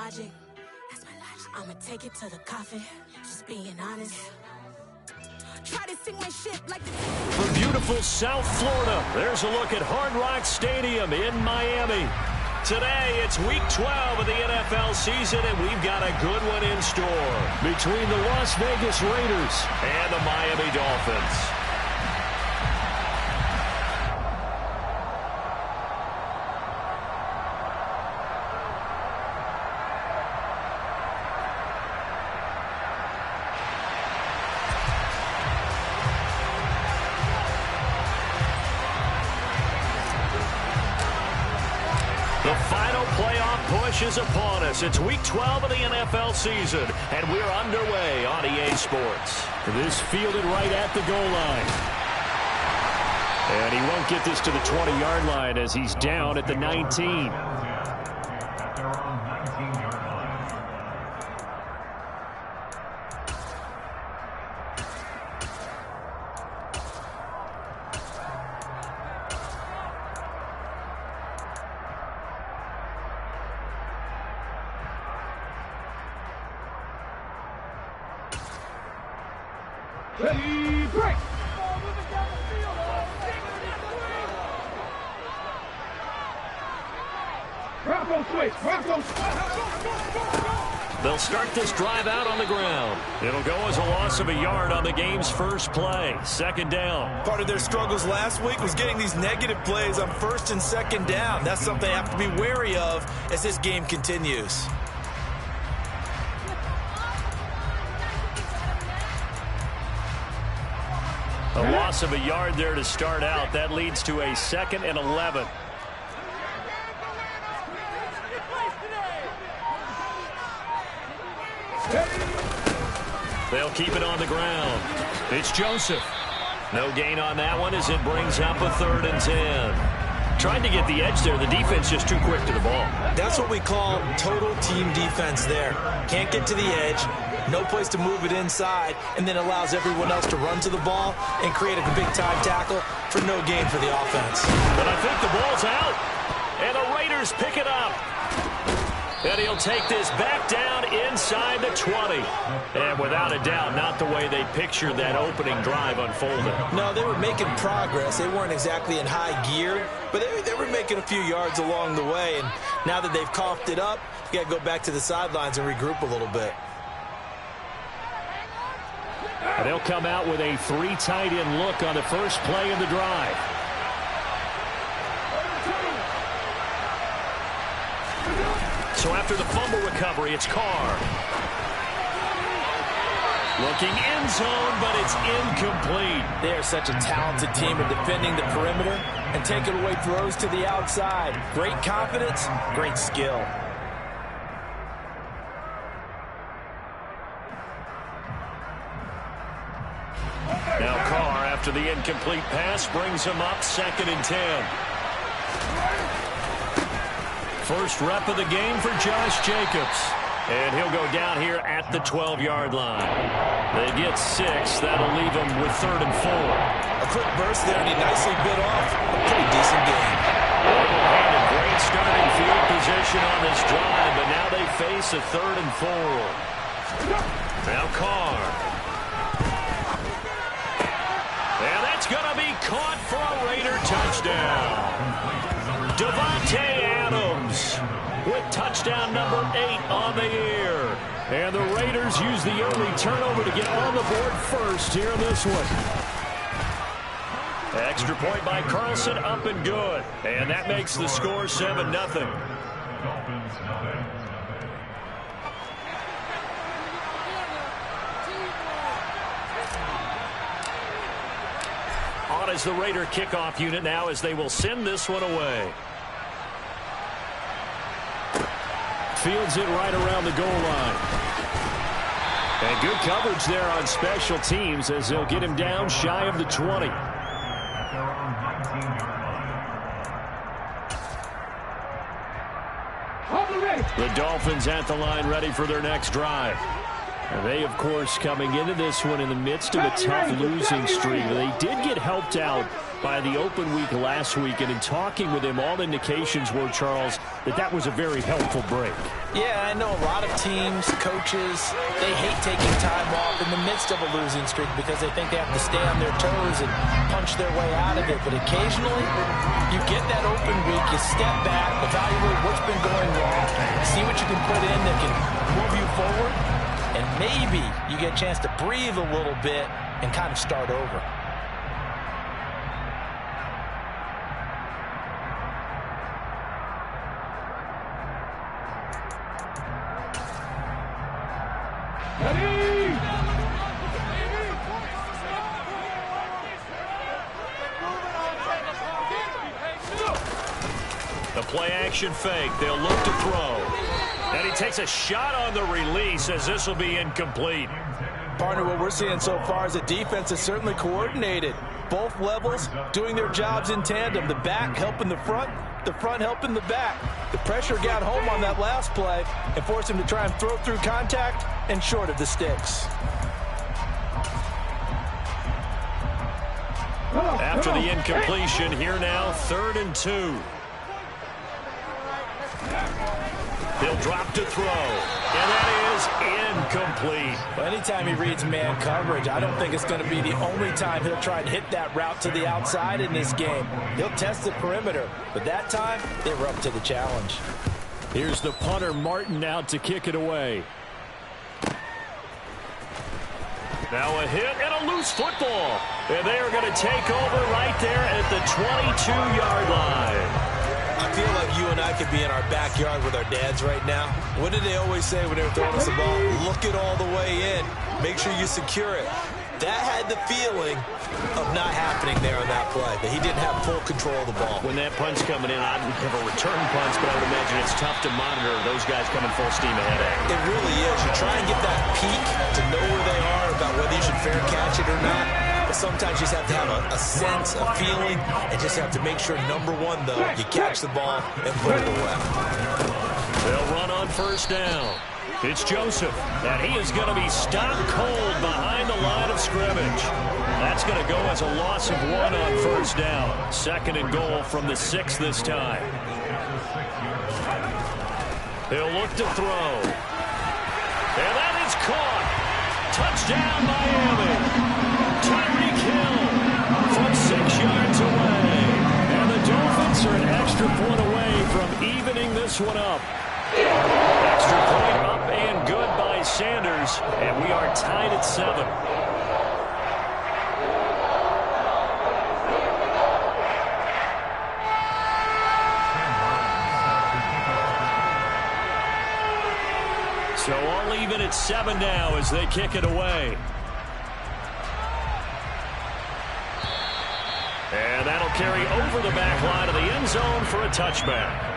logic. I'ma take it to the coffin, just being honest. Try to sing my shit like From beautiful South Florida, there's a look at Hard Rock Stadium in Miami. Today, it's Week 12 of the NFL season, and we've got a good one in store between the Las Vegas Raiders and the Miami Dolphins. The final playoff push is upon us. It's Week 12 of the NFL season, and we're underway on EA Sports. This fielded right at the goal line. And he won't get this to the 20-yard line as he's down at the 19. Ready, break! They'll start this drive out on the ground. It'll go as a loss of a yard on the game's first play. Second down. Part of their struggles last week was getting these negative plays on first and second down. That's something they have to be wary of as this game continues. A loss of a yard there to start out. That leads to a 2nd and 11. They'll keep it on the ground. It's Joseph. No gain on that one as it brings up a 3rd and 10. Trying to get the edge there. The defense just too quick to the ball. That's what we call total team defense there. Can't get to the edge. No place to move it inside, and then allows everyone else to run to the ball and create a big-time tackle for no gain for the offense. But I think the ball's out, and the Raiders pick it up. And he'll take this back down inside the 20. And without a doubt, not the way they pictured that opening drive unfolded. No, they were making progress. They weren't exactly in high gear, but they were making a few yards along the way. And now that they've coughed it up, you got to go back to the sidelines and regroup a little bit. And they'll come out with a 3 tight end look on the first play of the drive. So after the fumble recovery, it's Carr. Looking end zone, but it's incomplete. They are such a talented team in defending the perimeter and taking away throws to the outside. Great confidence, great skill. Now Carr, after the incomplete pass, brings him up 2nd and 10. First rep of the game for Josh Jacobs. And he'll go down here at the 12-yard line. They get 6. That'll leave them with 3rd and 4. A quick burst there, and he nicely bit off a pretty decent game. And a great starting field position on this drive, but now they face a 3rd and 4. Now Carr. And that's going to be caught for a Raider touchdown. Devontae Adams with touchdown number 8 on the year. And the Raiders use the early turnover to get on the board first here in this one. Extra point by Carlson, up and good. And that makes the score 7-0. On as the Raider kickoff unit now as they will send this one away. Fields it right around the goal line. And good coverage there on special teams as they'll get him down shy of the 20. The Dolphins at the line ready for their next drive. And they, of course, coming into this one in the midst of a tough losing streak. They did get helped out by the open week last week, and in talking with him, all indications were, Charles, that was a very helpful break. Yeah, I know a lot of teams, coaches, they hate taking time off in the midst of a losing streak because they think they have to stay on their toes and punch their way out of it. But occasionally, you get that open week, you step back, evaluate what's been going wrong, see what you can put in that can move you forward, and maybe you get a chance to breathe a little bit and kind of start over. The play-action fake. They'll look to throw. And he takes a shot on the release as this will be incomplete. Partner, what we're seeing so far is the defense is certainly coordinated. Both levels doing their jobs in tandem. The back helping the front helping the back. The pressure got home on that last play and forced him to try and throw through contact and short of the sticks. After the incompletion, here now, 3rd and 2. They'll drop to throw, and that is incomplete. Well, anytime he reads man coverage, I don't think it's going to be the only time he'll try and hit that route to the outside in this game. He'll test the perimeter, but that time, they were up to the challenge. Here's the punter, Martin, out to kick it away. Now a hit and a loose football. And they are going to take over right there at the 22-yard line. I feel like you and I could be in our backyard with our dads right now. What did they always say when they were throwing us the ball? Look it all the way in. Make sure you secure it. That had the feeling of not happening there on that play, that he didn't have full control of the ball. When that punt's coming in, I don't have a return punch, but I would imagine it's tough to monitor those guys coming full steam ahead at you. It really is. You try and get that peek to know where they are, about whether you should fair catch it or not. But sometimes you just have to have a sense, a feeling, and just have to make sure, number one, though, you catch the ball and put it away. They'll run on 1st down. It's Joseph, and he is going to be stopped cold behind the line of scrimmage. That's going to go as a loss of 1 on 1st down. 2nd and goal from the 6 this time. He'll look to throw. And that is caught. Touchdown, Miami. Tyreek Hill from 6 yards away. And the Dolphins are an extra point away from evening this one up. Extra point up and good by Sanders, and we are tied at 7. So all even at 7 now as they kick it away. And that'll carry over the back line of the end zone for a touchback.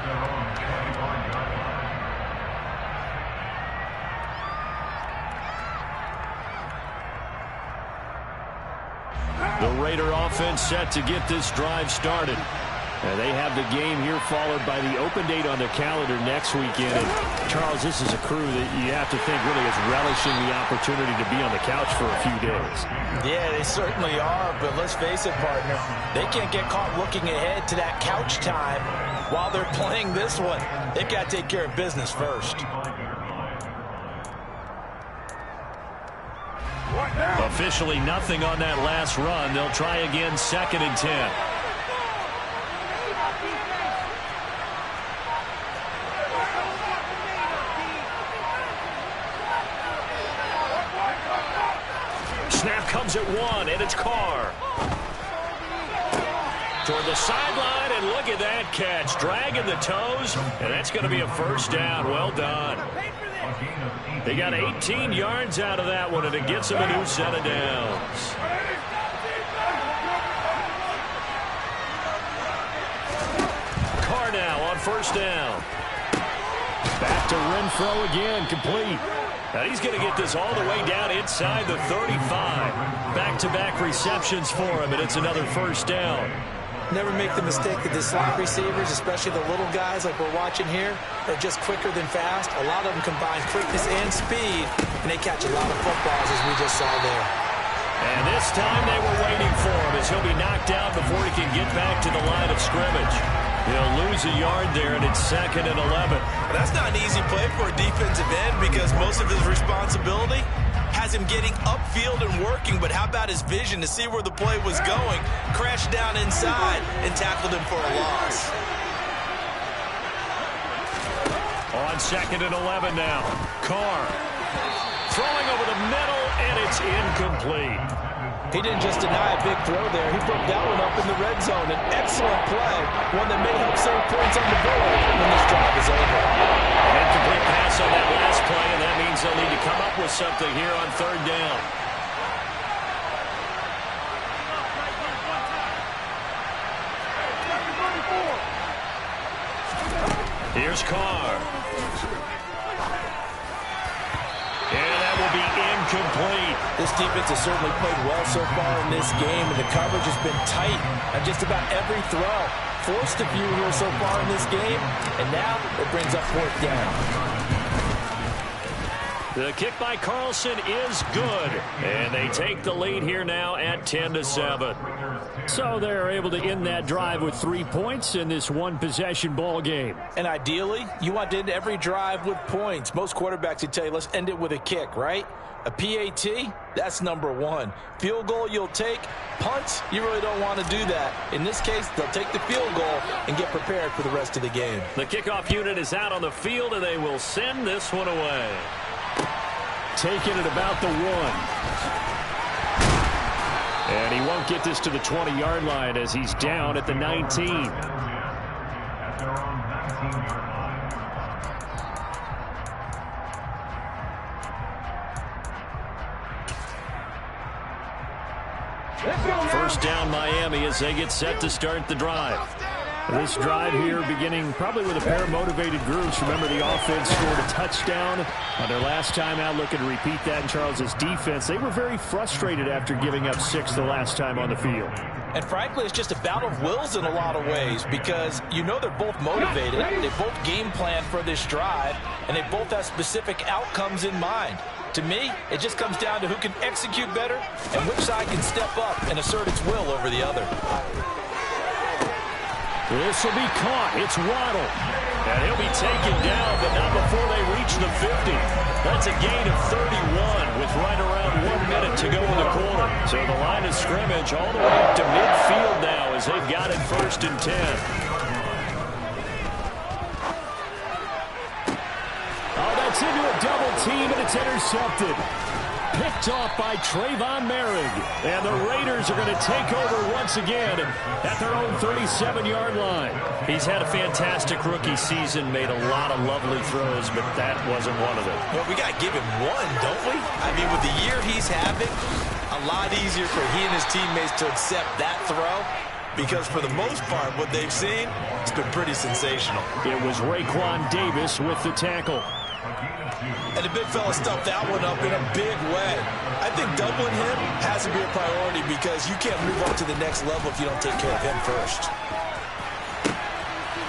The Raider offense set to get this drive started. And they have the game here followed by the open date on their calendar next weekend. And Charles, this is a crew that you have to think really is relishing the opportunity to be on the couch for a few days. Yeah, they certainly are, but let's face it, partner, they can't get caught looking ahead to that couch time while they're playing this one. They've got to take care of business first. Officially nothing on that last run. They'll try again 2nd and 10. Snap comes at 1, and it's Carr. Toward the sideline, and look at that catch. Dragging the toes, and that's going to be a 1st down. Well done. They got 18 yards out of that one, and it gets them a new set of downs. Carr now on 1st down. Back to Renfro again, complete. Now he's going to get this all the way down inside the 35. Back-to-back receptions for him, and it's another 1st down. Never make the mistake that the slot receivers, especially the little guys like we're watching here, are just quicker than fast. A lot of them combine quickness and speed, and they catch a lot of footballs, as we just saw there. And this time they were waiting for him as he'll be knocked down before he can get back to the line of scrimmage. He'll lose a yard there, and it's 2nd and 11. That's not an easy play for a defensive end because most of his responsibility has him getting upfield and working, but how about his vision to see where the play was going, crashed down inside, and tackled him for a loss. On 2nd and 11 now, Carr throwing over the middle, and it's incomplete. He didn't just deny a big throw there. He broke that one up in the red zone. An excellent play, one that may help save points on the board when this drive is over. An incomplete pass on that last play, and that means they'll need to come up with something here on 3rd down. Here's Carr. And that will be incomplete. This defense has certainly played well so far in this game, and the coverage has been tight on just about every throw. Forced a few here so far in this game, and now it brings up 4th down. The kick by Carlson is good, and they take the lead here now at 10-7. So they're able to end that drive with 3 points in this one-possession ball game. And ideally, you want to end every drive with points. Most quarterbacks would tell you, let's end it with a kick, right? A PAT, that's number 1. Field goal you'll take. Punts, you really don't want to do that. In this case, they'll take the field goal and get prepared for the rest of the game. The kickoff unit is out on the field, and they will send this one away. Taking it about the 1. And he won't get this to the 20-yard line as he's down at the 19. First down Miami as they get set to start the drive. This drive here beginning probably with a pair of motivated groups. Remember, the offense scored a touchdown on their last time out. Looking to repeat that in Charles's defense. They were very frustrated after giving up 6 the last time on the field. And frankly, it's just a battle of wills in a lot of ways because you know they're both motivated. They both game plan for this drive, and they both have specific outcomes in mind. To me, it just comes down to who can execute better and which side can step up and assert its will over the other. This will be caught. It's Waddle. And he'll be taken down, but not before they reach the 50. That's a gain of 31 with right around 1 minute to go in the quarter. So the line of scrimmage all the way up to midfield now as they've got it 1st and 10. Oh, that's into a double team, and it's intercepted. Picked off by Trayvon Merrick. And the Raiders are going to take over once again at their own 37-yard line. He's had a fantastic rookie season, made a lot of lovely throws, but that wasn't one of them. Well, we got to give him one, don't we? I mean, with the year he's having, a lot easier for he and his teammates to accept that throw. Because for the most part, what they've seen, it's been pretty sensational. It was Raekwon Davis with the tackle. And the big fella stuffed that one up in a big way. I think doubling him has to be a priority because you can't move up to the next level if you don't take care of him first.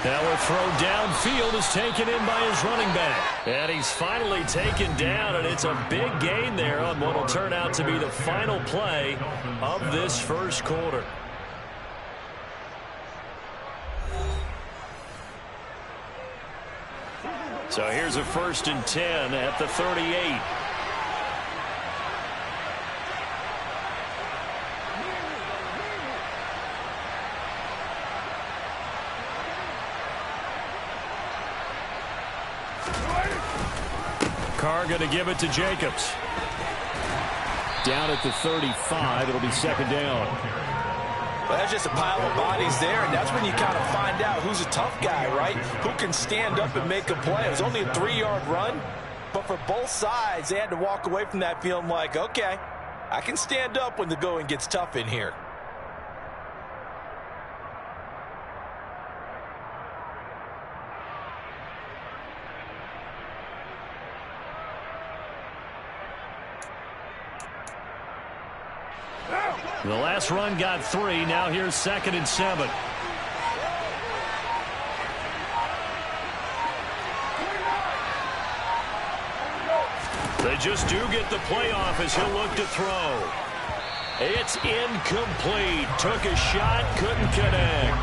Now a throw downfield is taken in by his running back. And he's finally taken down, and it's a big gain there on what will turn out to be the final play of this first quarter. So here's a 1st and 10 at the 38. Carr going to give it to Jacobs. Down at the 35, it'll be 2nd down. Well, that's just a pile of bodies there, and that's when you kind of find out who's a tough guy, right? Who can stand up and make a play. It was only a 3-yard run, but for both sides, they had to walk away from that feeling like, okay, I can stand up when the going gets tough in here. The last run got 3. Now here's 2nd and 7. They just do get the playoff as he'll look to throw. It's incomplete. Took a shot, couldn't connect.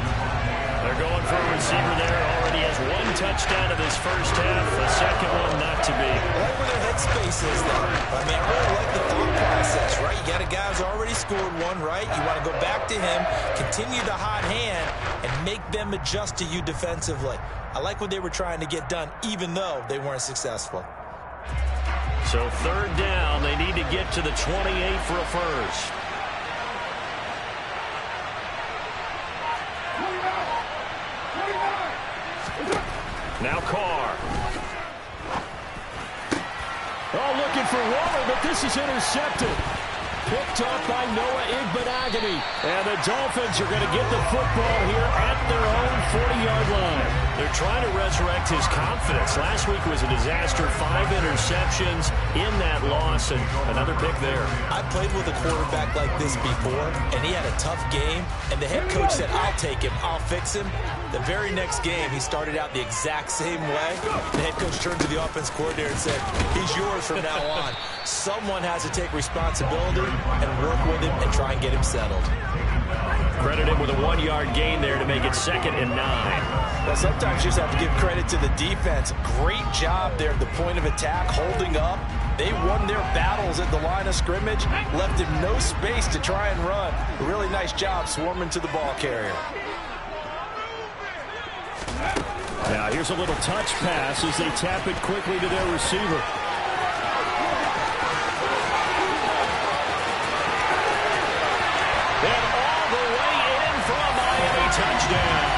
They're going for a receiver there. Already has 1 touchdown in this first half. The second one not to be. I like where their headspace is, though. I mean, I really like the thought process, right? You got a guy who's already scored 1, right? You want to go back to him, continue the hot hand, and make them adjust to you defensively. I like what they were trying to get done, even though they weren't successful. So 3rd down. They need to get to the 28 for a first. Now Carr. Oh, looking for Waller, but this is intercepted. Picked off by Noah Igbenogany. And the Dolphins are going to get the football here at their own 40-yard line. They're trying to resurrect his confidence. Last week was a disaster. 5 interceptions in that loss, and another pick there. I played with a quarterback like this before, and he had a tough game, and the head coach said, I'll take him, I'll fix him. The very next game, he started out the exact same way. The head coach turned to the offense coordinator and said, he's yours from now on. Someone has to take responsibility and work with him and try and get him settled. Credit him with a 1-yard gain there to make it 2nd and 9. Well, sometimes you just have to give credit to the defense. Great job there at the point of attack, holding up. They won their battles at the line of scrimmage, left him no space to try and run. A really nice job swarming to the ball carrier. Now here's a little touch pass as they tap it quickly to their receiver. And all the way in for a Miami touchdown.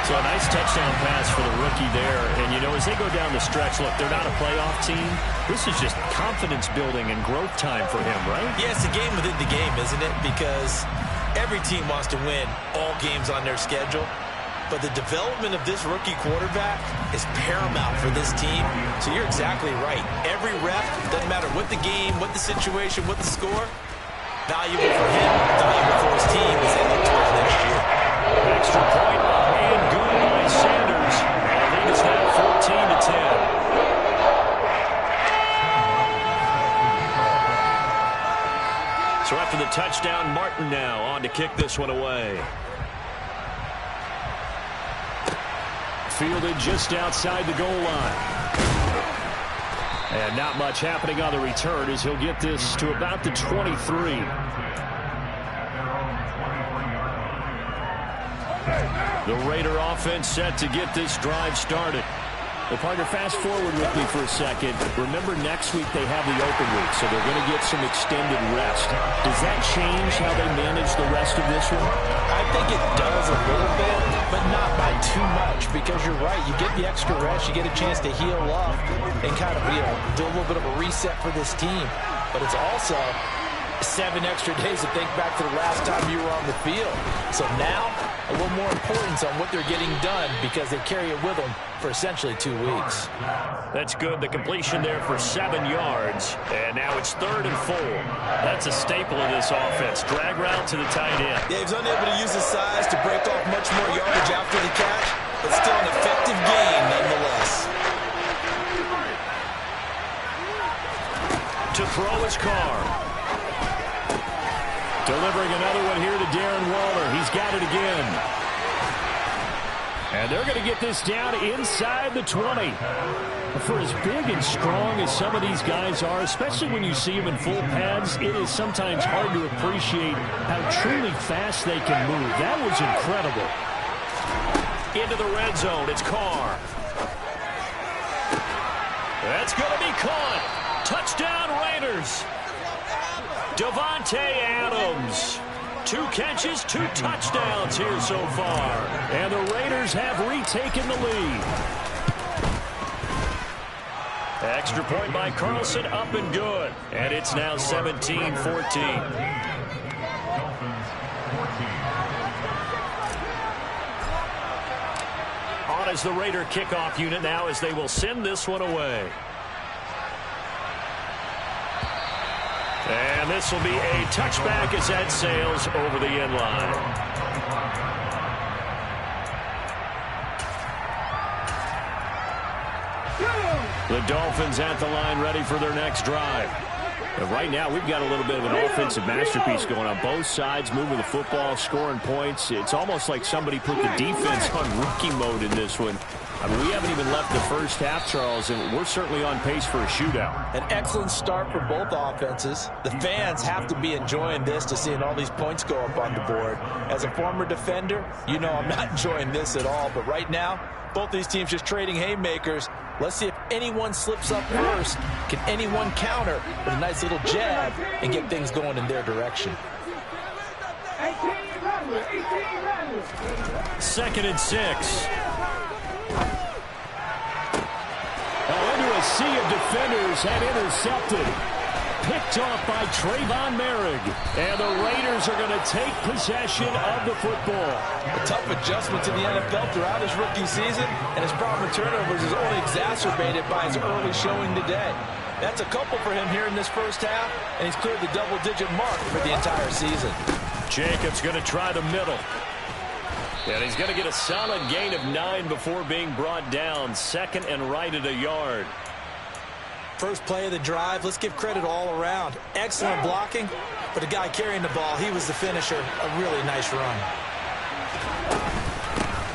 So a nice touchdown pass for the rookie there. And, you know, as they go down the stretch, look, they're not a playoff team. This is just confidence building and growth time for him, right? Yeah, it's a game within the game, isn't it? Because every team wants to win all games on their schedule. But the development of this rookie quarterback is paramount for this team. So you're exactly right. Every rep, doesn't matter what the game, what the situation, what the score, valuable for him, valuable for his team as they look towards next year. Extra point and good by Sanders. And the lead is now 14-10. So after the touchdown, Martin now on to kick this one away. Fielded just outside the goal line. And not much happening on the return as he'll get this to about the 23. The Raider offense set to get this drive started. Well, partner, fast forward with me for a second. Remember, next week they have the open week, so they're going to get some extended rest. Does that change how they manage the rest of this one? I think it does a little bit, but not by too much, because you're right. You get the extra rest, you get a chance to heal up and kind of, do a little bit of a reset for this team. But it's also 7 extra days to think back to the last time you were on the field. So now, a little more importance on what they're getting done because they carry it with them for essentially 2 weeks. That's good. The completion there for 7 yards. And now it's 3rd and 4. That's a staple of this offense. Drag route to the tight end. Yeah, he's unable to use his size to break off much more yardage after the catch, but still an effective gain nonetheless. To throw his Carr. Delivering another one here to Darren Waller. He's got it again. And they're going to get this down inside the 20. For as big and strong as some of these guys are, especially when you see them in full pads, it is sometimes hard to appreciate how truly fast they can move. That was incredible. Into the red zone. It's Carr. That's going to be caught. Touchdown Raiders. Davante Adams. 2 catches, 2 touchdowns here so far. And the Raiders have retaken the lead. Extra point by Carlson, up and good. And it's now 17-14. On is the Raider kickoff unit now as they will send this one away. And this will be a touchback as that sails over the end line. The Dolphins at the line ready for their next drive. And right now, we've got a little bit of an offensive masterpiece going on both sides, moving the football, scoring points. It's almost like somebody put the defense on rookie mode in this one. I mean, we haven't even left the first half, Charles, and we're certainly on pace for a shootout. An excellent start for both offenses. The fans have to be enjoying this to seeing all these points go up on the board. As a former defender, you know I'm not enjoying this at all. But right now, both these teams just trading haymakers. Let's see if anyone slips up first. Can anyone counter with a nice little jab and get things going in their direction? 2nd and 6. Into a sea of defenders and intercepted. Picked off by Trayvon Merrick. And the Raiders are going to take possession of the football. A tough adjustment to the NFL throughout his rookie season, and his problem with turnovers is only exacerbated by his early showing today. That's a couple for him here in this first half, and he's cleared the double-digit mark for the entire season. Jacobs going to try the middle. And he's going to get a solid gain of 9 before being brought down. 2nd and right at a yard. First play of the drive, let's give credit all around. Excellent blocking, but the guy carrying the ball, he was the finisher. A really nice run.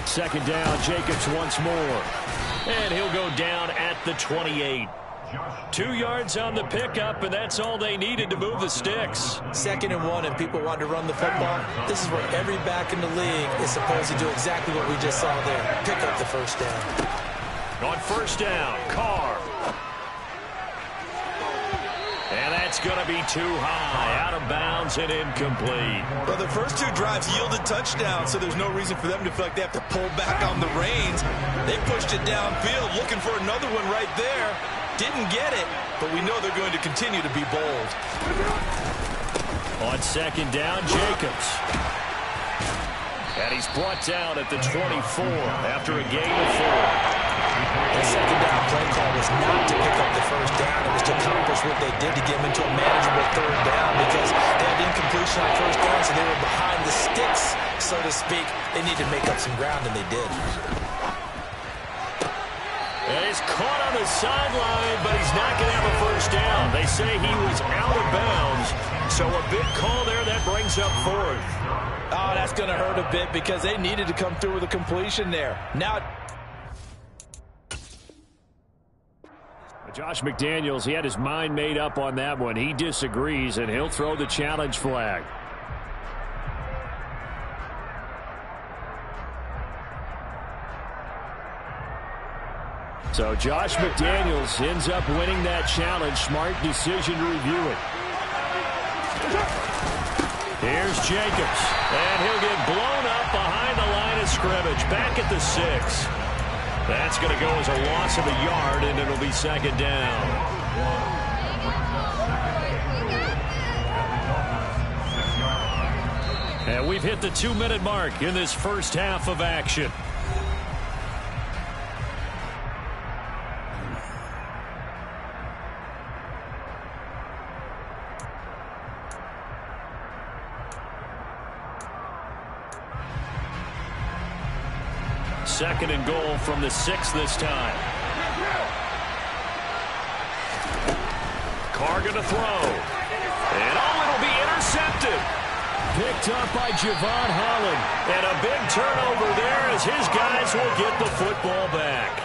2nd down, Jacobs once more. And he'll go down at the 28. 2 yards on the pickup, and that's all they needed to move the sticks. 2nd and 1, and people want to run the football. This is where every back in the league is supposed to do exactly what we just saw there. Pick up the first down. On 1st down, Carr. And that's going to be too high, out of bounds and incomplete. Well, the first 2 drives yielded touchdowns, so there's no reason for them to feel like they have to pull back on the reins. They pushed it downfield, looking for another one right there. Didn't get it, but we know they're going to continue to be bold. On 2nd down, Jacobs. And he's brought down at the 24 after a gain of 4. The 2nd down play call was not to pick up the first down. It was to accomplish what they did to get them into a manageable 3rd down because they had incompletion on 1st down, so they were behind the sticks, so to speak. They needed to make up some ground, and they did. And he's caught on the sideline, but he's not going to have a first down. They say he was out of bounds, so a big call there that brings up 4th. Oh, that's going to hurt a bit because they needed to come through with a completion there. Now, Josh McDaniels, he had his mind made up on that one. He disagrees, and he'll throw the challenge flag. So Josh McDaniels ends up winning that challenge. Smart decision to review it. Here's Jacobs, and he'll get blown up behind the line of scrimmage. Back at the 6. That's going to go as a loss of a yard, and it'll be 2nd down. And we've hit the 2-minute mark in this first half of action. Second and goal from the 6 this time. Carr going to throw. And it'll be intercepted. Picked up by Javon Holland. And a big turnover there as his guys will get the football back.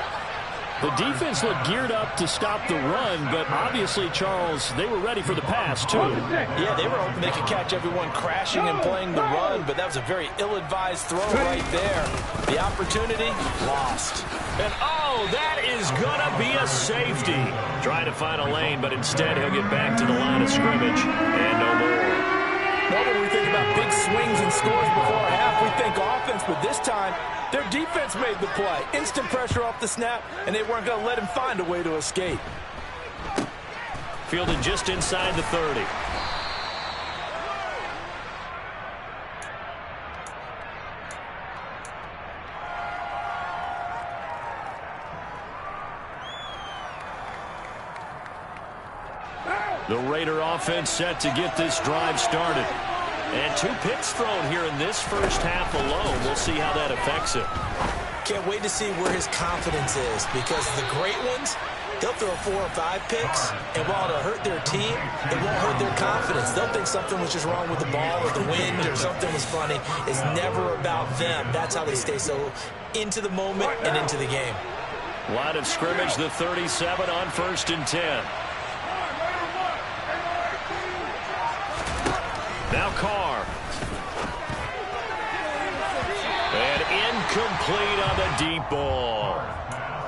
The defense looked geared up to stop the run, but obviously, Charles, they were ready for the pass, too. Yeah, they were hoping they could catch everyone crashing and playing the run, but that was a very ill-advised throw right there. The opportunity, lost. And, oh, that is going to be a safety. Trying to find a lane, but instead he'll get back to the line of scrimmage and no more. Normally we think about big swings and scores before a half. We think offense, but this time, their defense made the play. Instant pressure off the snap, and they weren't going to let him find a way to escape. Fielded just inside the 30. The Raider offense set to get this drive started. And 2 picks thrown here in this first half alone. We'll see how that affects him. Can't wait to see where his confidence is, because the great ones, they'll throw 4 or 5 picks, and while it'll hurt their team, it won't hurt their confidence. They'll think something was just wrong with the ball or the wind or something was funny. It's never about them. That's how they stay so into the moment and into the game. Line of scrimmage, the 37 on 1st and 10. Now Carr. And incomplete on the deep ball.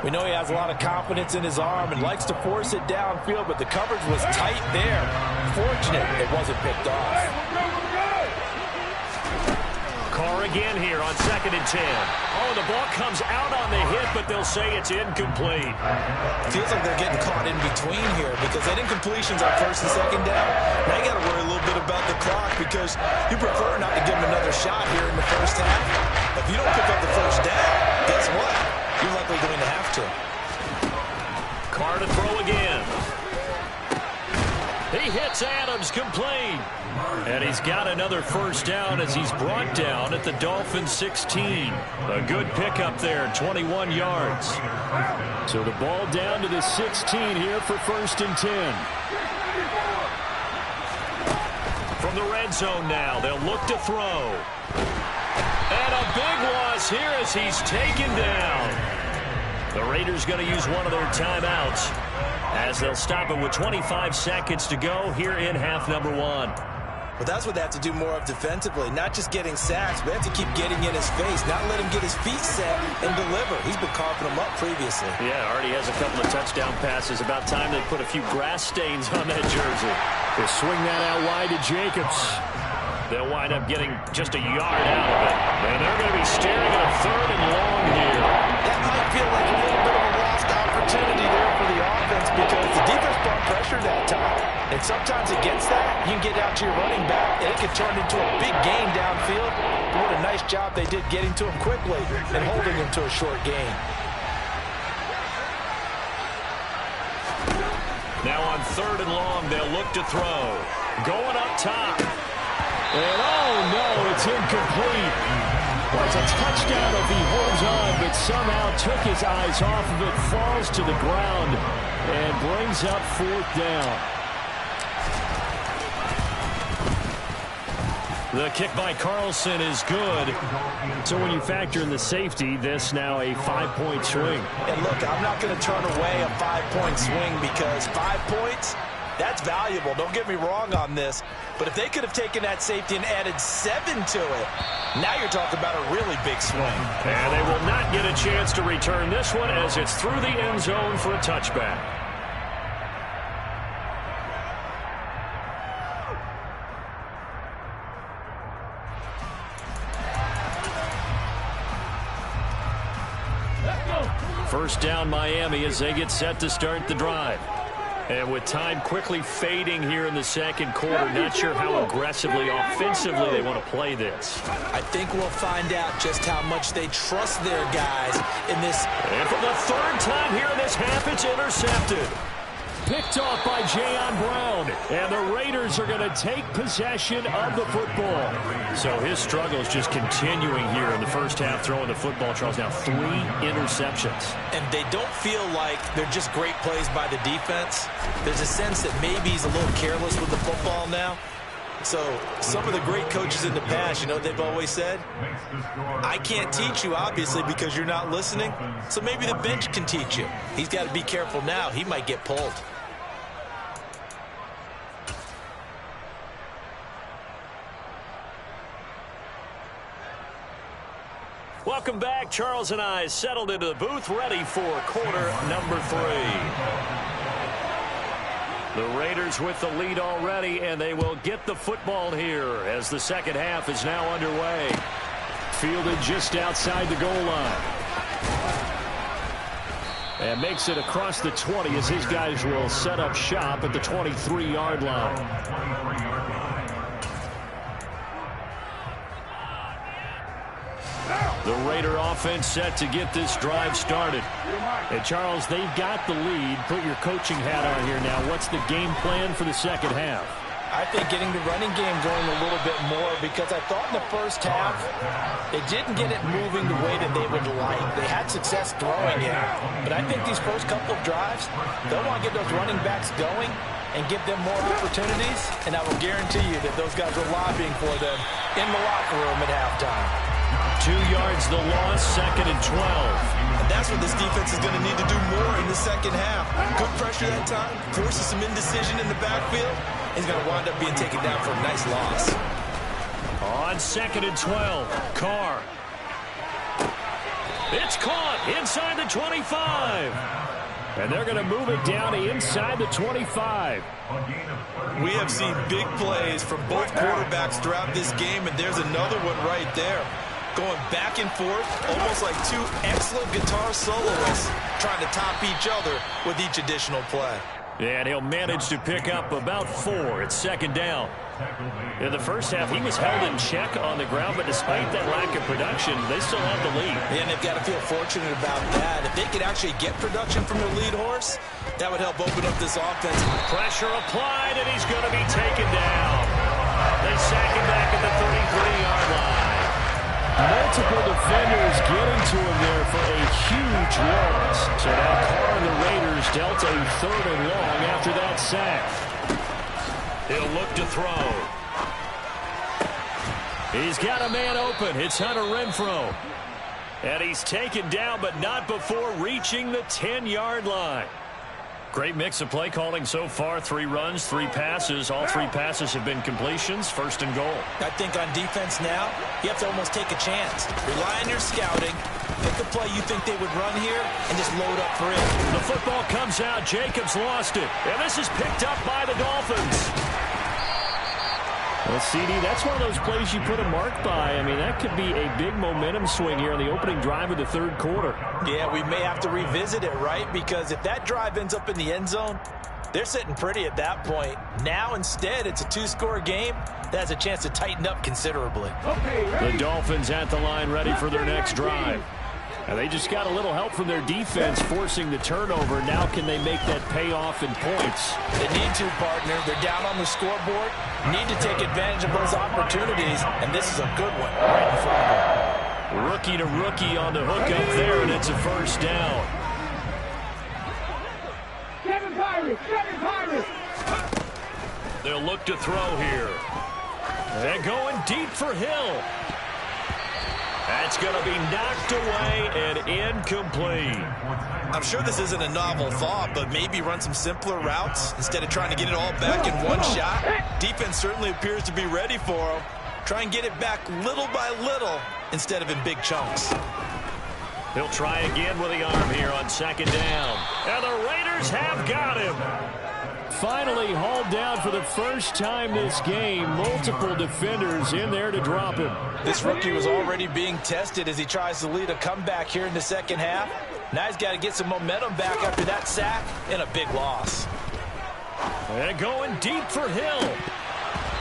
We know he has a lot of confidence in his arm and likes to force it downfield, but the coverage was tight there. Fortunate it wasn't picked off. Carr again here on 2nd and 10. Oh, the ball comes out on the hit, but they'll say it's incomplete. Feels like they're getting caught in between here, because that incompletion's on 1st and 2nd down. Now you got to worry a little bit about the clock, because you prefer not to give him another shot here in the first half. If you don't pick up the first down, guess what? You're likely going to have to. Carr to throw again. He hits Adams, complete. And he's got another first down as he's brought down at the Dolphins 16. A good pickup there, 21 yards. So the ball down to the 16 here for 1st and 10. From the red zone now, they'll look to throw. And a big loss here as he's taken down. The Raiders going to use one of their timeouts as they'll stop it with 25 seconds to go here in half number 1. Well, that's what they have to do more of defensively. Not just getting sacks, but they have to keep getting in his face. Not let him get his feet set and deliver. He's been carving them up previously. Yeah, already has a couple of touchdown passes. About time they put a few grass stains on that jersey. They swing that out wide to Jacobs. They'll wind up getting just a yard out of it. And they're going to be staring at a 3rd and long here. That might feel like a little bit of a lost opportunity there for the offense, because the defense brought pressure that time. And sometimes against that, you can get out to your running back, and it can turn into a big gain downfield. But what a nice job they did getting to him quickly and holding him to a short gain. Now on 3rd and long, they'll look to throw. Going up top. And oh no, it's incomplete. Well, it's a touchdown if he holds on, but somehow took his eyes off of it, falls to the ground, and brings up 4th down. The kick by Carlson is good. So when you factor in the safety, this now a 5-point swing. And look, I'm not going to turn away a 5-point swing, because 5 points, that's valuable. Don't get me wrong on this. But if they could have taken that safety and added 7 to it, now you're talking about a really big swing. And they will not get a chance to return this one as it's through the end zone for a touchback. First down Miami as they get set to start the drive. And with time quickly fading here in the 2nd quarter, not sure how aggressively, offensively they want to play this. I think we'll find out just how much they trust their guys in this. And for the 3rd time here in this half, it's intercepted. Picked off by Jayon Brown. And the Raiders are going to take possession of the football. So his struggle is just continuing here in the first half, throwing the football. Charles, now 3 interceptions. And they don't feel like they're just great plays by the defense. There's a sense that maybe he's a little careless with the football now. So some of the great coaches in the past, you know what they've always said? I can't teach you, obviously, because you're not listening. So maybe the bench can teach you. He's got to be careful now. He might get pulled. Welcome back. Charles and I settled into the booth, ready for quarter number 3. The Raiders with the lead already, and they will get the football here as the second half is now underway. Fielded just outside the goal line. And makes it across the 20 as his guys will set up shop at the 23-yard line. The Raider offense set to get this drive started. And Charles, they've got the lead. Put your coaching hat on here now. What's the game plan for the second half? I think getting the running game going a little bit more, because I thought in the first half they didn't get it moving the way that they would like. They had success throwing it. But I think these first couple of drives, they'll want to get those running backs going and give them more opportunities. And I will guarantee you that those guys were lobbying for them in the locker room at halftime. 2 yards the loss, 2nd and 12. And that's what this defense is going to need to do more in the second half. Good pressure that time, forces some indecision in the backfield. He's going to wind up being taken down for a nice loss. On 2nd and 12, Carr. It's caught inside the 25. And they're going to move it down to inside the 25. We have seen big plays from both quarterbacks throughout this game, and there's another one right there. Going back and forth, almost like two excellent guitar soloists trying to top each other with each additional play. And he'll manage to pick up about 4. It's 2nd down. In the first half, he was held in check on the ground, but despite that lack of production, they still have the lead. And they've got to feel fortunate about that. If they could actually get production from their lead horse, that would help open up this offense. Pressure applied, and he's going to be taken down. They sack him back at the 33-yard line. Multiple defenders getting to him there for a huge loss. So now Carr and the Raiders dealt a 3rd and long after that sack. He'll look to throw. He's got a man open. It's Hunter Renfrow. And he's taken down, but not before reaching the 10-yard line. Great mix of play calling so far. 3 runs, 3 passes. All 3 passes have been completions. 1st and goal. I think on defense now, you have to almost take a chance. Rely on your scouting. Pick the play you think they would run here and just load up for it. The football comes out. Jacobs lost it. And this is picked up by the Dolphins. Well, CD, that's one of those plays you put a mark by. I mean, that could be a big momentum swing here on the opening drive of the 3rd quarter. Yeah, we may have to revisit it, right? Because if that drive ends up in the end zone, they're sitting pretty at that point. Now, instead, it's a 2-score game that has a chance to tighten up considerably. The Dolphins at the line ready for their next drive. And they just got a little help from their defense forcing the turnover. Now can they make that pay off in points? They need to, partner. They're down on the scoreboard. Need to take advantage of those opportunities, and this is a good one right in front of them. Rookie to rookie on the hook up there, and it's a 1st down. They'll look to throw here. They're going deep for Hill. That's going to be knocked away and incomplete. I'm sure this isn't a novel thought, but maybe run some simpler routes instead of trying to get it all back in one shot. Defense certainly appears to be ready for him. Try and get it back little by little instead of in big chunks. He'll try again with the arm here on 2nd down. And the Raiders have got him. Finally hauled down for the first time this game. Multiple defenders in there to drop him. This rookie was already being tested as he tries to lead a comeback here in the second half. Now he's got to get some momentum back after that sack and a big loss. And going deep for Hill.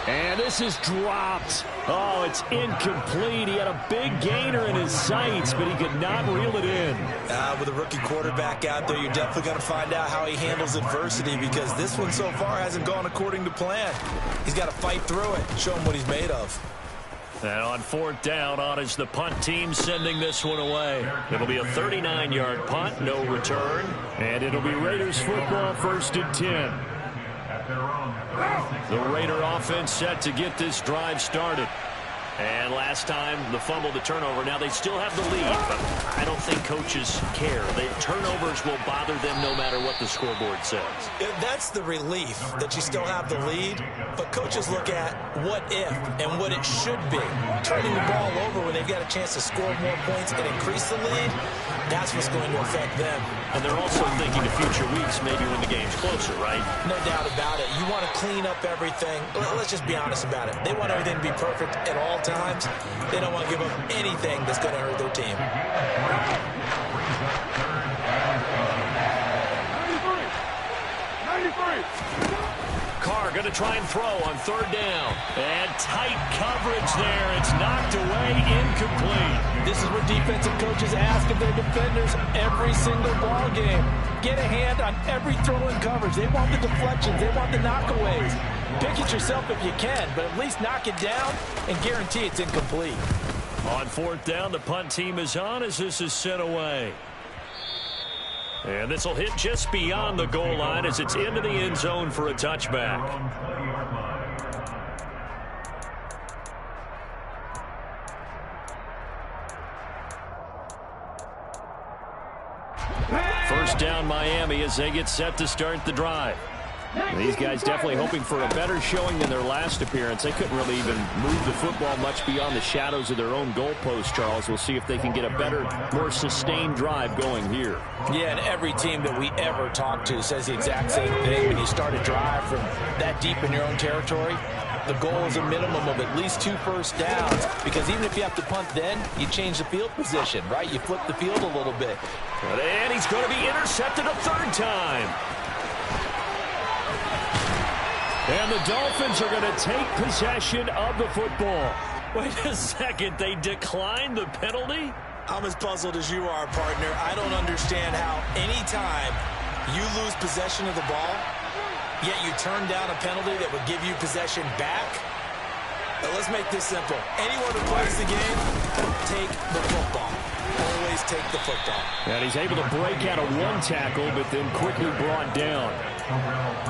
And this is dropped. Oh, it's incomplete. He had a big gainer in his sights, but he could not reel it in. With a rookie quarterback out there, you're definitely going to find out how he handles adversity, because this one so far hasn't gone according to plan. He's got to fight through it, show him what he's made of. And on 4th down, on is the punt team sending this one away. It'll be a 39-yard punt, no return. And it'll be Raiders football, 1st and 10. The Raider offense set to get this drive started. And last time, the fumble, the turnover. Now they still have the lead, but I don't think coaches care. Turnovers will bother them no matter what the scoreboard says. That's the relief, that you still have the lead. But coaches look at what if and what it should be. Turning the ball over when they've got a chance to score more points and increase the lead, that's what's going to affect them. And they're also thinking of future weeks, maybe when the game's closer, right? No doubt about it. You want to clean up everything. Let's just be honest about it. They want everything to be perfect at all times. They don't want to give up anything that's going to hurt their team. 93. Carr going to try and throw on 3rd down. And tight coverage there. It's knocked away, incomplete. This is what defensive coaches ask of their defenders every single ball game. Get a hand on every throw in coverage. They want the deflections. They want the knockaways. Pick it yourself if you can, but at least knock it down and guarantee it's incomplete. On 4th down, the punt team is on as this is sent away. And this will hit just beyond the goal line as it's into the end zone for a touchback. First down, Miami, as they get set to start the drive. These guys definitely hoping for a better showing than their last appearance. They couldn't really even move the football much beyond the shadows of their own goalpost, Charles. We'll see if they can get a better, more sustained drive going here. Yeah, and every team that we ever talk to says the exact same thing. When you start a drive from that deep in your own territory, the goal is a minimum of at least 2 first downs, because even if you have to punt then, you change the field position, right? You flip the field a little bit. And he's going to be intercepted a 3rd time. And the Dolphins are going to take possession of the football. Wait a second, they declined the penalty? I'm as puzzled as you are, partner. I don't understand how any time you lose possession of the ball, yet you turn down a penalty that would give you possession back. Now, let's make this simple. Anyone who plays the game, take the football. Always take the football. And he's able to break out of 1 tackle, but then quickly brought down.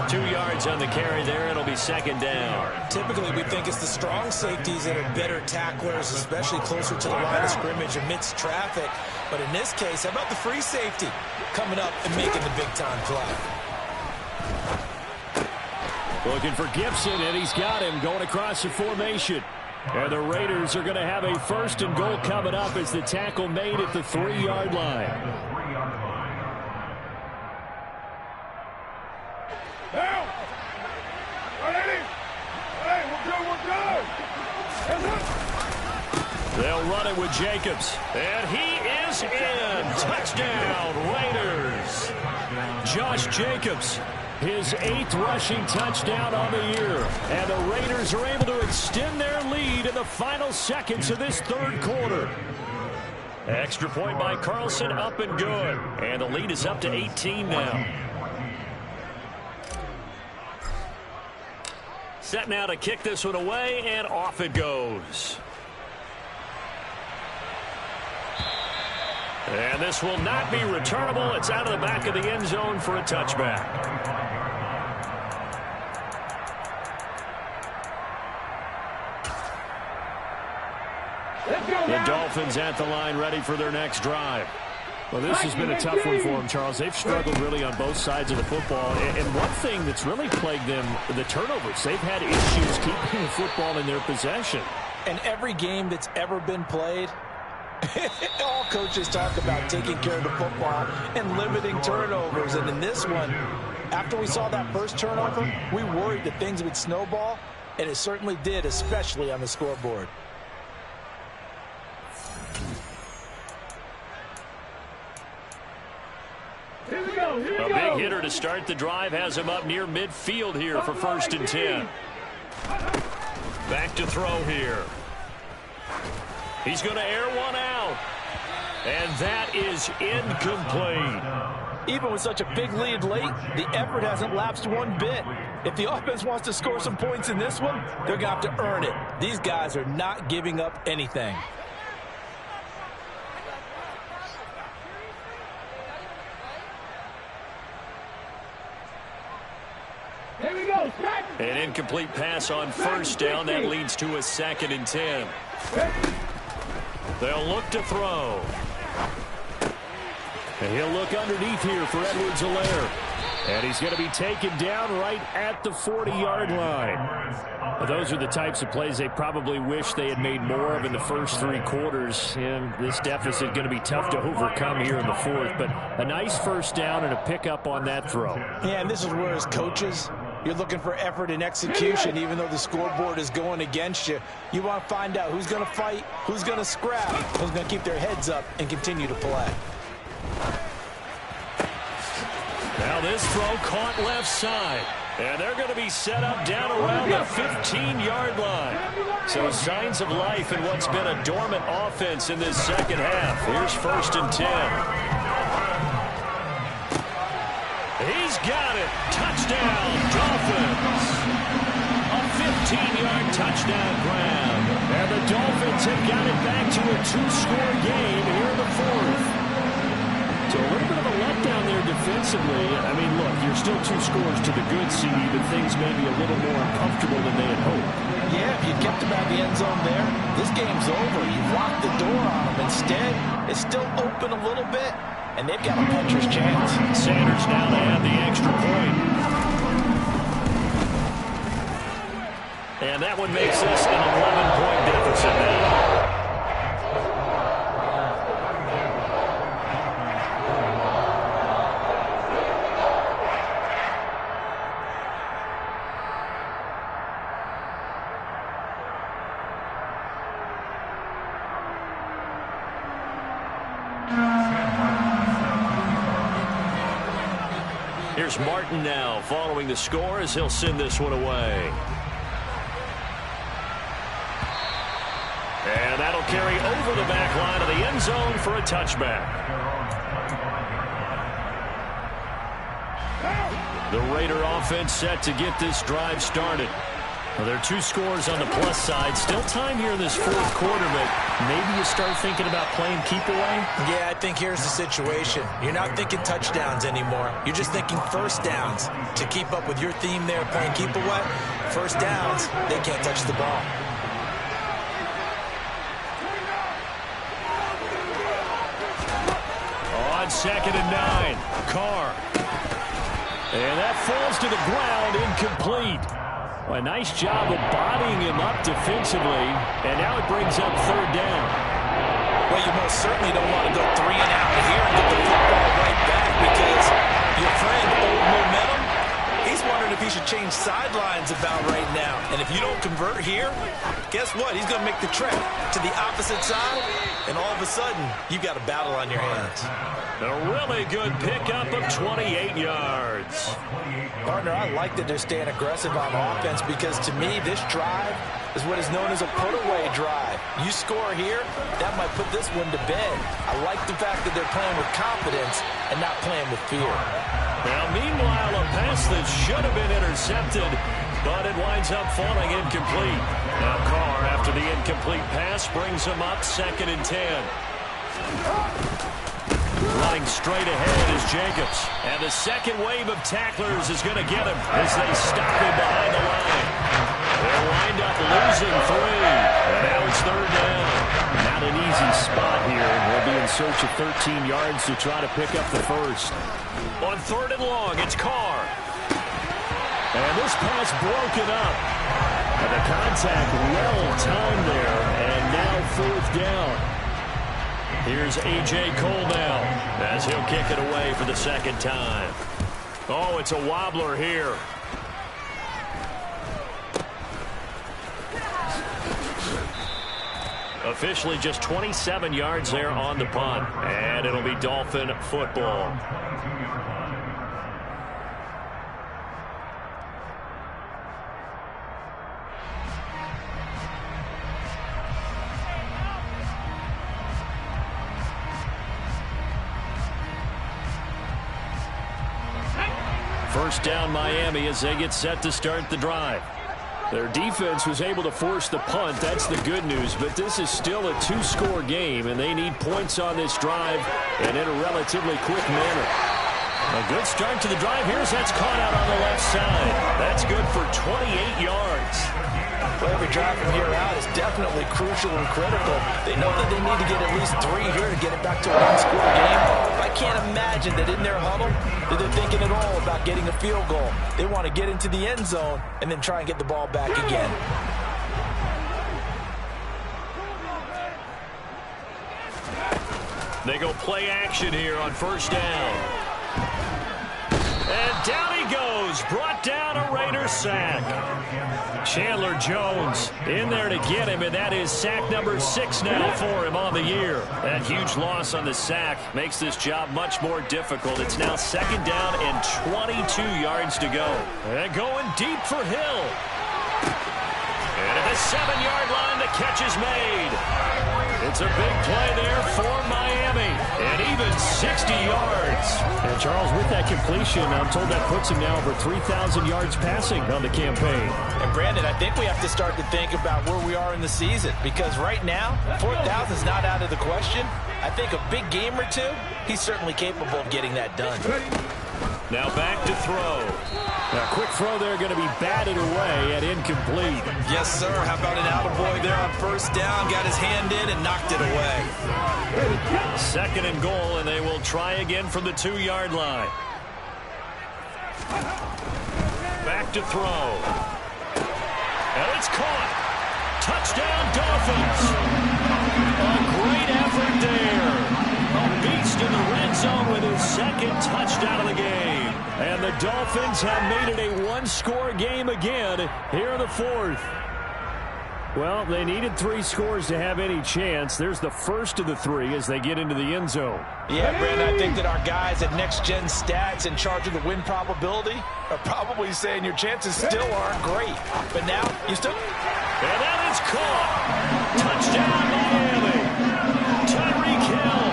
2 yards on the carry there. It'll be 2nd down. Typically, we think it's the strong safeties that are better tacklers, especially closer to the line of scrimmage amidst traffic. But in this case, how about the free safety coming up and making the big-time play? Looking for Gibson, and he's got him going across the formation. And the Raiders are going to have a 1st and goal coming up as the tackle made at the 3-yard line. They'll run it with Jacobs. And he is in. Touchdown, Raiders. Josh Jacobs, his 8th rushing touchdown on the year. And the Raiders are able to extend their lead in the final seconds of this 3rd quarter. Extra point by Carlson, up and good. And the lead is up to 18 now. Set now to kick this one away, and off it goes. And this will not be returnable. It's out of the back of the end zone for a touchback. The Dolphins at the line, ready for their next drive. Well, this has been a tough one for them, Charles. They've struggled really on both sides of the football. And one thing that's really plagued them, the turnovers. They've had issues keeping the football in their possession. And every game that's ever been played, all coaches talk about taking care of the football and limiting turnovers. And in this one, after we saw that first turnover, we worried that things would snowball, and it certainly did, especially on the scoreboard. A big hitter to start the drive has him up near midfield here for 1st and 10. Back to throw here. He's going to air one out. And that is incomplete. Even with such a big lead late, the effort hasn't lapsed one bit. If the offense wants to score some points in this one, they're going to have to earn it. These guys are not giving up anything. Here we go. An incomplete pass on 1st down. That leads to a 2nd and 10. They'll look to throw. And he'll look underneath here for Edwards-Helaire. And he's going to be taken down right at the 40-yard line. Those are the types of plays they probably wish they had made more of in the first 3 quarters. And this deficit going to be tough to overcome here in the 4th. But a nice 1st down and a pickup on that throw. Yeah, and this is where, as coaches, you're looking for effort and execution, even though the scoreboard is going against you. You want to find out who's going to fight, who's going to scrap, who's going to keep their heads up and continue to play. Now this throw caught left side. And they're going to be set up down around the 15-yard line. So signs of life in what's been a dormant offense in this second half. Here's 1st and 10. He's got it. Touchdown, Dolphins. A 15-yard touchdown grab. And the Dolphins have got it back to a 2-score game here in the 4th. So a little bit of a letdown there defensively. I mean, look, you're still 2 scores to the good, CD, but things may be a little more uncomfortable than they had hoped. Yeah, if you kept them out of the end zone there, this game's over. You've locked the door on them. Instead, it's still open a little bit, and they've got a puncher's chance. Sanders now to add the extra point. And that one makes this an 11-point deficit now. Here's Martin now following the score as he'll send this one away. And that'll carry over the back line of the end zone for a touchback. The Raider offense set to get this drive started. Well, there are 2 scores on the plus side. Still time here in this 4th quarter, but maybe you start thinking about playing keep away? Yeah, I think here's the situation. You're not thinking touchdowns anymore. You're just thinking first downs. To keep up with your theme there, playing keep away, first downs, they can't touch the ball. On 2nd and 9, Carr. And that falls to the ground, incomplete. A nice job of bodying him up defensively, and now it brings up 3rd down. Well, you most certainly don't want to go 3 and out here and get the football right back because your friend, old momentum, he's wondering if he should change sidelines about right now. And if you don't convert here, guess what? He's going to make the trek to the opposite side, and all of a sudden, you've got a battle on your hands. A really good pickup of 28 yards. Partner, I like that they're staying aggressive on offense because, to me, this drive is what is known as a put-away drive. You score here, that might put this one to bed. I like the fact that they're playing with confidence and not playing with fear. Now, meanwhile, a pass that should have been intercepted, but it winds up falling incomplete. Now, Carr, after the incomplete pass, brings him up 2nd and 10. Running straight ahead is Jacobs. And the second wave of tacklers is going to get him as they stop him behind the line. They'll wind up losing 3. And now it's 3rd down. Not an easy spot here. They'll be in search of 13 yards to try to pick up the first. On 3rd and long, it's Carr. And this pass broken up. And the contact well timed there. And now 4th down. Here's A.J. Cole now as he'll kick it away for the 2nd time. Oh, it's a wobbler here. Officially just 27 yards there on the punt, and it'll be Dolphin football. First down Miami as they get set to start the drive. Their defense was able to force the punt. That's the good news, but this is still a 2-score game, and they need points on this drive and in a relatively quick manner. A good start to the drive. Here's that's caught out on the left side. That's good for 28 yards. Well, every drive from here out is definitely crucial and critical. They know that they need to get at least 3 here to get it back to a 1-score game. I can't imagine that in their huddle that they're thinking at all about getting a field goal. They want to get into the end zone and then try and get the ball back again. They go play action here on 1st down. And down he goes. Brought down a Raiders sack. Chandler Jones in there to get him, and that is sack number 6 now for him on the year. That huge loss on the sack makes this job much more difficult. It's now 2nd down and 22 yards to go. And going deep for Hill. And at the 7-yard line, the catch is made. It's a big play there for Miami. And even 60 yards. And Charles, with that completion, I'm told that puts him now over 3,000 yards passing on the campaign. And Brandon, I think we have to start to think about where we are in the season. Because right now, 4,000 is not out of the question. I think a big game or two, he's certainly capable of getting that done. Now back to throw. A quick throw there going to be batted away and incomplete. Yes, sir. How about an attaboy there on 1st down? Got his hand in and knocked it away. 2nd and goal, and they will try again from the 2-yard line. Back to throw. And it's caught. Touchdown, Dolphins. A great effort there. A beast in the red zone with his 2nd touchdown of the game. And the Dolphins have made it a one-score game again here in the 4th. Well, they needed 3 scores to have any chance. There's the first of the 3 as they get into the end zone. Yeah, Brandon, I think that our guys at Next Gen Stats in charge of the win probability are probably saying your chances still aren't great. But now, you still... And that is caught. Touchdown, Miami. Tyreek Hill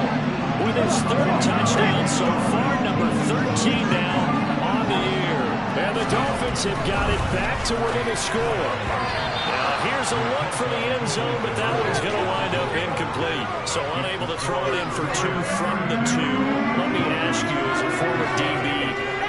with his 3rd touchdown so far, number 13 now on the year. And the Dolphins have got it back to within a score. Now here's a look for the end zone, but that one's going to wind up incomplete. So unable to throw it in for 2 from the 2. Let me ask you, as a former DB,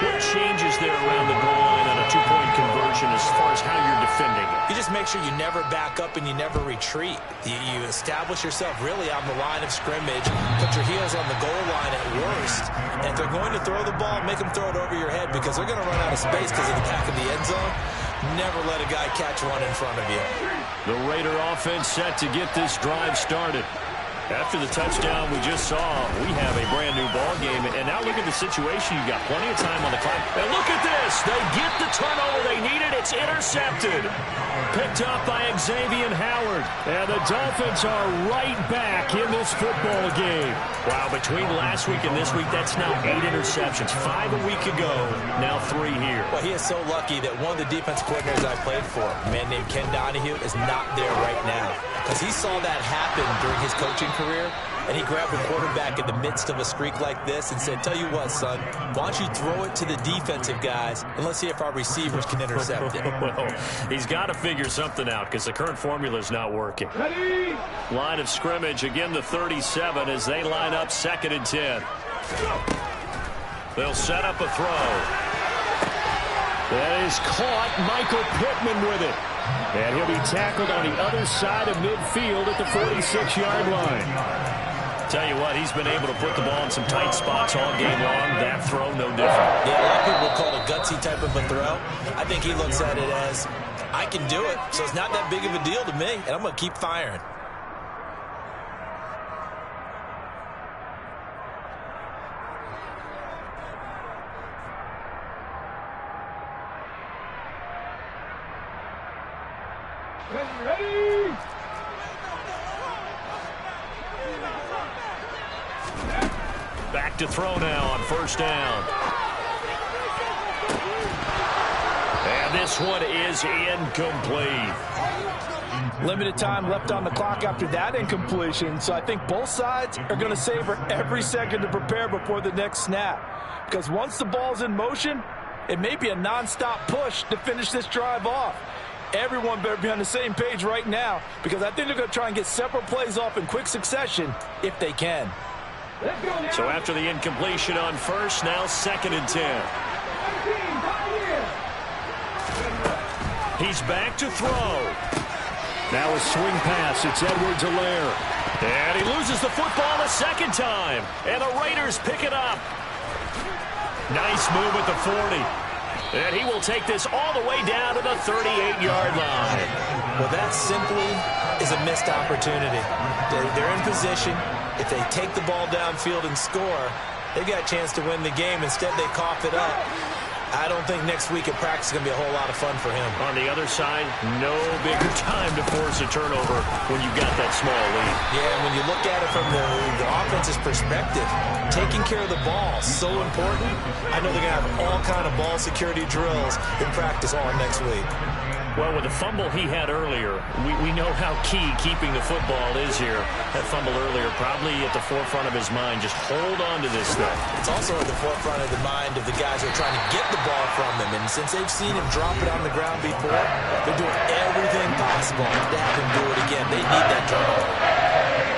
what changes there around the goal line on a 2-point conversion as far as how you're defending it? You just make sure you never back up and you never retreat. You establish yourself really on the line of scrimmage, put your heels on the goal line at worst, and if they're going to throw the ball, make them throw it over your head because they're going to run out of space because of the back of the end zone. Never let a guy catch one in front of you. The Raider offense set to get this drive started. After the touchdown we just saw, we have a brand-new ball game. And now look at the situation. You've got plenty of time on the clock. And look at this. They get the turnover they needed. It's intercepted. Picked up by Xavier Howard. And the Dolphins are right back in this football game. Wow, between last week and this week, that's now 8 interceptions. 5 a week ago, now 3 here. Well, he is so lucky that one of the defense coordinators I played for, a man named Ken Donahue, is not there right now. Because he saw that happen during his coaching career, and he grabbed the quarterback in the midst of a streak like this and said, tell you what, son, why don't you throw it to the defensive guys, and let's see if our receivers can intercept it. Well, he's got to figure something out because the current formula is not working. Ready? Line of scrimmage, again the 37 as they line up 2nd and 10. They'll set up a throw. That is caught. Michael Pittman with it. And he'll be tackled on the other side of midfield at the 46-yard line. Tell you what, he's been able to put the ball in some tight spots all game long. That throw, no different. Yeah, a lot of people would call it a gutsy type of a throw. I think he looks at it as, I can do it, so it's not that big of a deal to me, and I'm going to keep firing. Ready? Back to throw now on 1st down. And this one is incomplete. Limited time left on the clock after that incompletion, so I think both sides are going to savor every second to prepare before the next snap. Because once the ball's in motion, it may be a non-stop push to finish this drive off. Everyone better be on the same page right now because I think they're going to try and get several plays off in quick succession if they can. So after the incompletion on 1st, now 2nd and 10. He's back to throw. Now a swing pass. It's Edwards-Helaire. And he loses the football a 2nd time. And the Raiders pick it up. Nice move at the 40. And he will take this all the way down to the 38-yard line. Well, that simply is a missed opportunity. They're in position. If they take the ball downfield and score, they've got a chance to win the game. Instead, they cough it up. I don't think next week at practice is going to be a whole lot of fun for him. On the other side, no bigger time to force a turnover when you've got that small lead. Yeah, when you look at it from the offense's perspective, taking care of the ball is so important. I know they're going to have all kind of ball security drills in practice on next week. Well, with the fumble he had earlier, we know how key keeping the football is here. That fumble earlier probably at the forefront of his mind. Just hold on to this thing. It's also at the forefront of the mind of the guys who are trying to get the ball from him. And since they've seen him drop it on the ground before, they're doing everything possible to have him do it again. They need that turnover.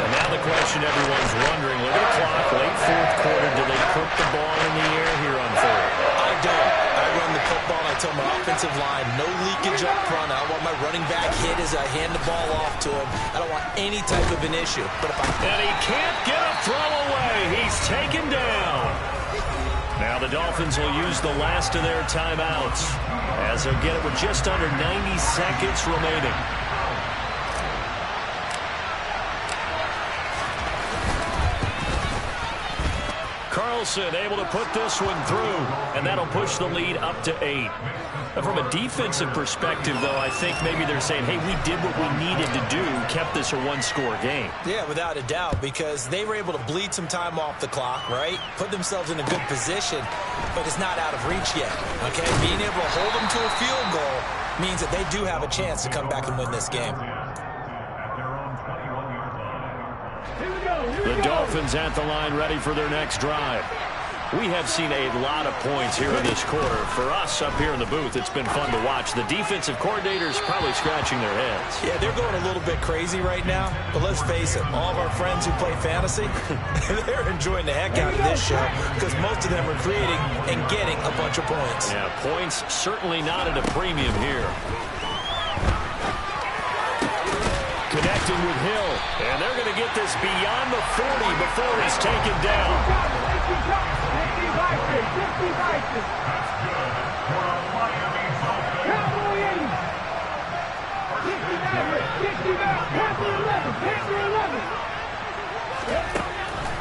And now the question everyone's wondering, look at the clock, late fourth quarter, do they put the ball in the air here on fourth? I don't. I run the football. I tell my offensive line, no leakage up front. I don't want my running back hit as I hand the ball off to him. I don't want any type of an issue. But if and he can't get a throw away. He's taken down. Now the Dolphins will use the last of their timeouts as they'll get it with just under 90 seconds remaining. Carlson able to put this one through, and that'll push the lead up to 8. From a defensive perspective, though, I think maybe they're saying, hey, we did what we needed to do, kept this a one-score game. Yeah, without a doubt, because they were able to bleed some time off the clock, right? Put themselves in a good position, but it's not out of reach yet, okay? Being able to hold them to a field goal means that they do have a chance to come back and win this game. The Dolphins at the line ready for their next drive. We have seen a lot of points here in this quarter. For us up here in the booth, it's been fun to watch. The defensive coordinators probably scratching their heads. Yeah, they're going a little bit crazy right now. But let's face it, all of our friends who play fantasy, they're enjoying the heck out of this show because most of them are creating and getting a bunch of points. Yeah, points certainly not at a premium here. Connecting with Hill, and they're going to get this beyond the 40 before he's taken down.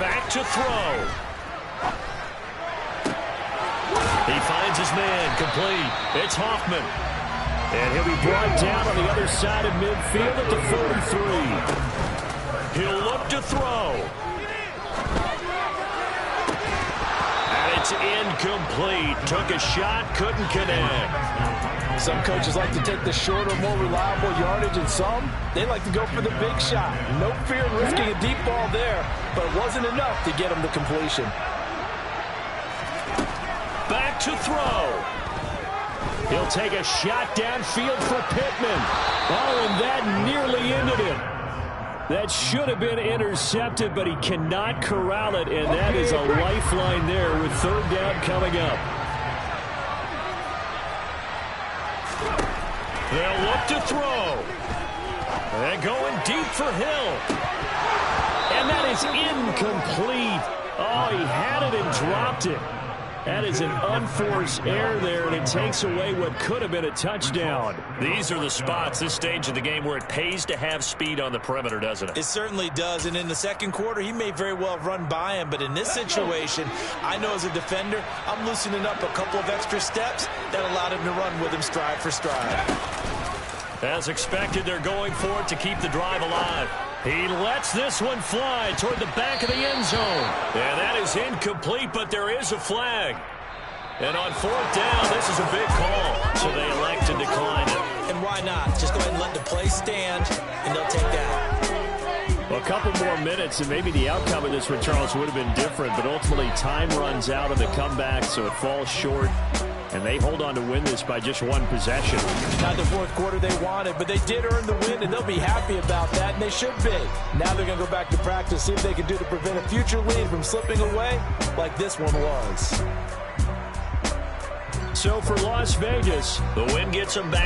Back to throw. He finds his man, complete. It's Hoffman. And he'll be brought down on the other side of midfield at the 43. He'll look to throw. And it's incomplete. Took a shot, couldn't connect. Some coaches like to take the shorter, more reliable yardage, and some, they like to go for the big shot. No fear in risking a deep ball there, but it wasn't enough to get him the completion. Back to throw. He'll take a shot downfield for Pittman. Oh, and that nearly ended it. That should have been intercepted, but he cannot corral it, and that is a lifeline there with third down coming up. They'll look to throw. And going deep for Hill. And that is incomplete. Oh, he had it and dropped it. That is an unforced error there, and it takes away what could have been a touchdown. These are the spots, this stage of the game, where it pays to have speed on the perimeter, doesn't it? It certainly does, and in the second quarter, he may very well run by him, but in this situation, I know as a defender, I'm loosening up a couple of extra steps that allowed him to run with him stride for stride. As expected, they're going for it to keep the drive alive. He lets this one fly toward the back of the end zone. And that is incomplete, but there is a flag. And on fourth down, this is a big call. So they elect to decline it. And why not? Just go ahead and let the play stand, and they'll take that. Well, a couple more minutes, and maybe the outcome of this with Charles would have been different. But ultimately, time runs out of the comeback, so it falls short. And they hold on to win this by just one possession. Not the fourth quarter they wanted, but they did earn the win, and they'll be happy about that, and they should be. Now they're going to go back to practice, see what they can do to prevent a future lead from slipping away like this one was. So for Las Vegas, the win gets them back.